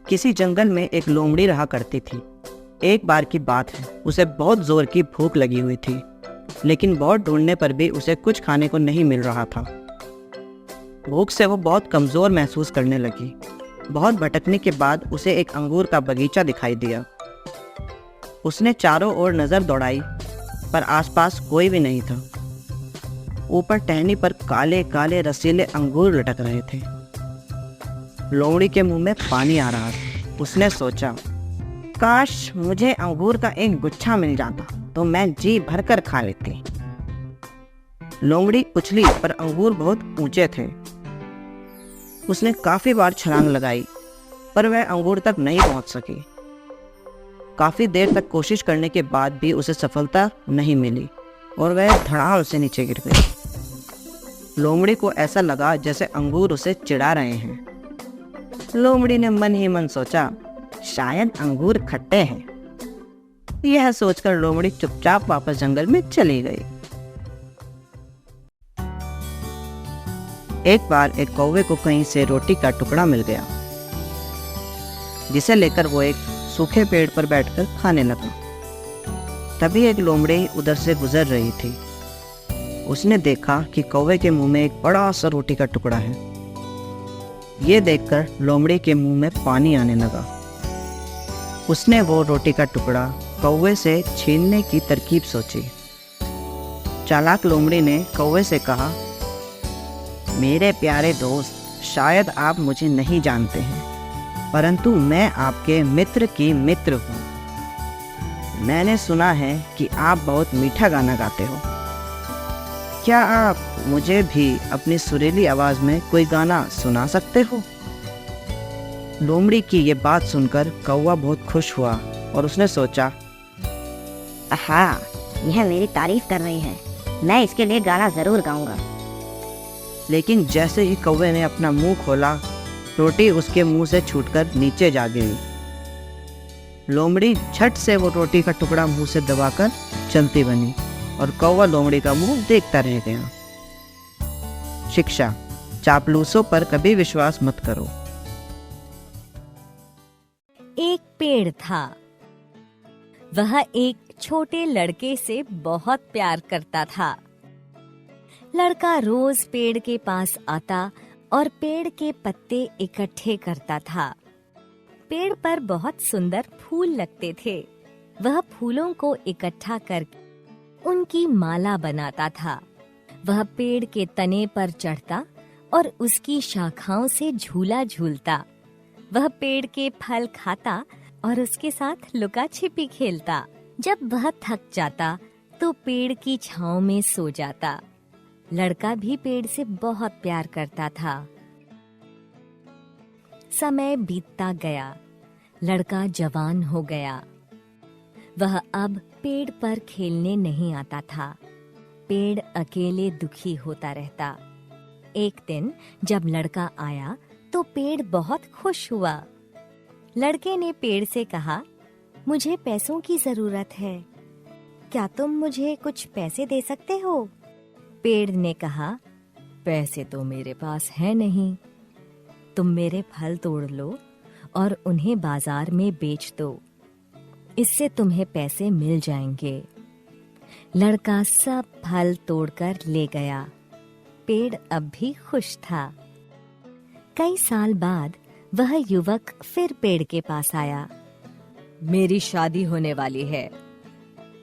किसी जंगल में एक लोमड़ी रहा करती थी। एक बार की बात है, उसे बहुत जोर की भूख लगी हुई थी, लेकिन बहुत ढूंढने पर भी उसे कुछ खाने को नहीं मिल रहा था। भूख से वो बहुत कमज़ोर महसूस करने लगी। बहुत भटकने के बाद उसे एक अंगूर का बगीचा दिखाई दिया। उसने चारों ओर नज़र दौड़ाई, पर आसपास कोई भी नहीं था। ऊपर टहनी पर काले काले रसीले अंगूर लटक रहे थे। लोमड़ी के मुंह में पानी आ रहा था। उसने सोचा, काश मुझे अंगूर का एक गुच्छा मिल जाता तो मैं जी भरकर खा लेती। लोमड़ी उछली, पर अंगूर बहुत ऊंचे थे। उसने काफी बार छलांग लगाई, पर वह अंगूर तक नहीं पहुंच सकी। काफी देर तक कोशिश करने के बाद भी उसे सफलता नहीं मिली और वह धड़ाम से नीचे गिर गई। लोमड़ी को ऐसा लगा जैसे अंगूर उसे चिढ़ा रहे हैं। लोमड़ी ने मन ही मन सोचा, शायद अंगूर खट्टे हैं। यह सोचकर लोमड़ी चुपचाप वापस जंगल में चली गई। एक बार एक कौवे को कहीं से रोटी का टुकड़ा मिल गया, जिसे लेकर वो एक सूखे पेड़ पर बैठकर खाने लगा। तभी एक लोमड़ी उधर से गुजर रही थी। उसने देखा कि कौवे के मुंह में एक बड़ा सा रोटी का टुकड़ा है। ये देखकर लोमड़ी के मुंह में पानी आने लगा। उसने वो रोटी का टुकड़ा कौवे से छीनने की तरकीब सोची। चालाक लोमड़ी ने कौवे से कहा, मेरे प्यारे दोस्त, शायद आप मुझे नहीं जानते हैं, परंतु मैं आपके मित्र की मित्र हूँ। मैंने सुना है कि आप बहुत मीठा गाना गाते हो। क्या आप मुझे भी अपनी सुरीली आवाज़ में कोई गाना सुना सकते हो? लोमड़ी की ये बात सुनकर कौवा बहुत खुश हुआ और उसने सोचा, आहा, यह मेरी तारीफ कर रही है, मैं इसके लिए गाना ज़रूर गाऊंगा। लेकिन जैसे ही कौवे ने अपना मुंह खोला, रोटी उसके मुंह से छूटकर नीचे जा गिरी। लोमड़ी झट से वो रोटी का टुकड़ा मुंह से दबाकर चलती बनी और कौवा लोमड़ी का मुंह देखता रह गया। शिक्षा, चापलूसों पर कभी विश्वास मत करो। एक पेड़ था। वह एक छोटे लड़के से बहुत प्यार करता था। लड़का रोज पेड़ के पास आता और पेड़ के पत्ते इकट्ठे करता था। पेड़ पर बहुत सुंदर फूल लगते थे। वह फूलों को इकट्ठा करके उनकी माला बनाता था। वह पेड़ के तने पर चढ़ता और उसकी शाखाओं से झूला झूलता। वह पेड़ के फल खाता और उसके साथ लुका छिपी खेलता। जब वह थक जाता तो पेड़ की छांव में सो जाता। लड़का भी पेड़ से बहुत प्यार करता था। समय बीतता गया। लड़का जवान हो गया। वह अब पेड़ पर खेलने नहीं आता था। पेड़ अकेले दुखी होता रहता। एक दिन जब लड़का आया तो पेड़ बहुत खुश हुआ। लड़के ने पेड़ से कहा, मुझे पैसों की जरूरत है, क्या तुम मुझे कुछ पैसे दे सकते हो? पेड़ ने कहा, पैसे तो मेरे पास है नहीं, तुम मेरे फल तोड़ लो और उन्हें बाजार में बेच दो, इससे तुम्हें पैसे मिल जाएंगे। लड़का सब फल तोड़कर ले गया। पेड़ अब भी खुश था। कई साल बाद वह युवक फिर पेड़ के पास आया। मेरी शादी होने वाली है,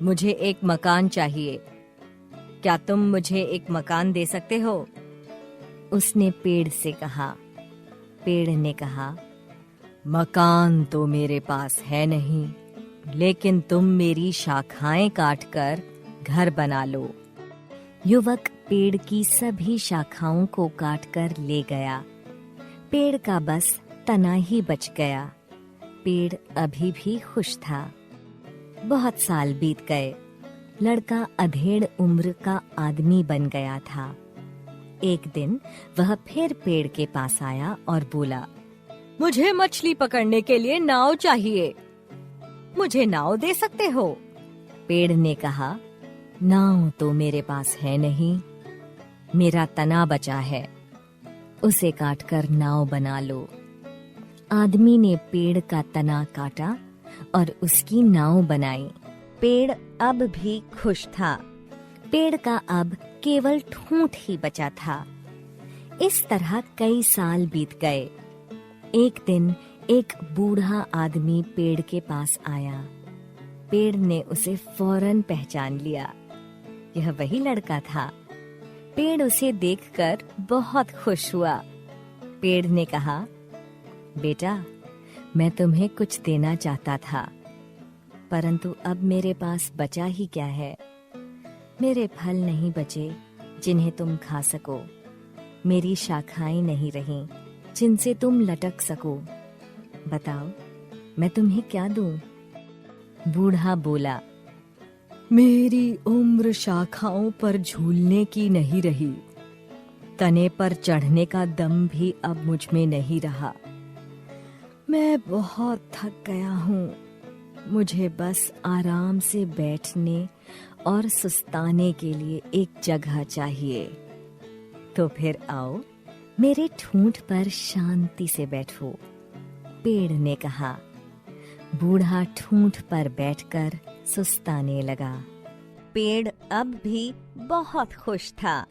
मुझे एक मकान चाहिए, क्या तुम मुझे एक मकान दे सकते हो? उसने पेड़ से कहा। पेड़ ने कहा, मकान तो मेरे पास है नहीं, लेकिन तुम मेरी शाखाएं काटकर घर बना लो। युवक पेड़ की सभी शाखाओं को काटकर ले गया। पेड़ का बस तना ही बच गया। पेड़ अभी भी खुश था। बहुत साल बीत गए। लड़का अधेड़ उम्र का आदमी बन गया था। एक दिन वह फिर पेड़ के पास आया और बोला, मुझे मछली पकड़ने के लिए नाव चाहिए, मुझे नाव दे सकते हो? पेड़ ने कहा, नाव तो मेरे पास है नहीं, मेरा तना बचा है, उसे काटकर नाव बना लो। आदमी ने पेड़ का तना काटा और उसकी नाव बनाई। पेड़ अब भी खुश था। पेड़ का अब केवल ठूंठ ही बचा था। इस तरह कई साल बीत गए। एक दिन एक बूढ़ा आदमी पेड़ के पास आया। पेड़ ने उसे फौरन पहचान लिया। यह वही लड़का था। पेड़ उसे देखकर बहुत खुश हुआ। पेड़ ने कहा, बेटा, मैं तुम्हें कुछ देना चाहता था, परंतु अब मेरे पास बचा ही क्या है। मेरे फल नहीं बचे जिन्हें तुम खा सको। मेरी शाखाएं नहीं रहीं जिनसे तुम लटक सको। बताओ, मैं तुम्हें क्या दूं? बूढ़ा बोला, मेरी उम्र शाखाओं पर झूलने की नहीं रही। तने पर चढ़ने का दम भी अब मुझ में नहीं रहा। मैं बहुत थक गया हूँ। मुझे बस आराम से बैठने और सुस्ताने के लिए एक जगह चाहिए। तो फिर आओ, मेरे ठूंठ पर शांति से बैठो। पेड़ ने कहा। बूढ़ा ठूंठ पर बैठकर सुस्ताने लगा। पेड़ अब भी बहुत खुश था।